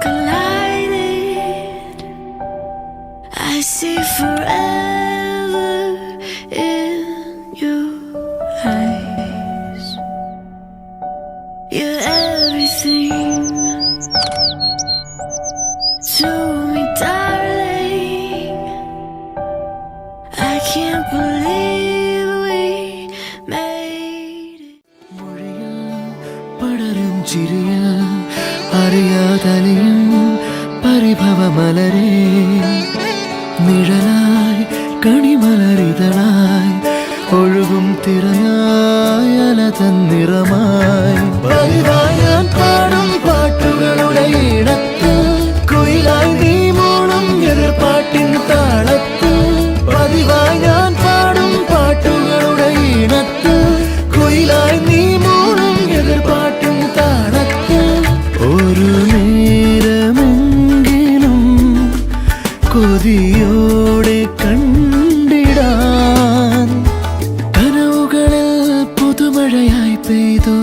collided. I see forever in your eyes. You're everything to me, darling. I can't believe we made it. പടരും ചിരിയിൽ അറിയാതലിയും പരിഭവമലരേ നിഴലായി കണിമലരിതളായി ഒഴുകും തിരയായി അല തന്നിറമായി പതിവായി ഞാൻ പാടും പാട്ടുകളുടെ ഇടത്ത് കുയിലായി നീ മൂളും എതിർപ്പാട്ടിൻ താളത്ത് പതിവായി ഞാൻ പാടും പാട്ടുകളുടെ ഇടത്ത് കുയിലായി നീ മൂളും എതിർപ്പാട്ടിൻ താളത്ത് ഒരു നേരമെങ്കിലും കൊതിയോടെ കണ്ടിടാൻ കനവുകളിൽ പുതുമഴയായി പെയ്തു.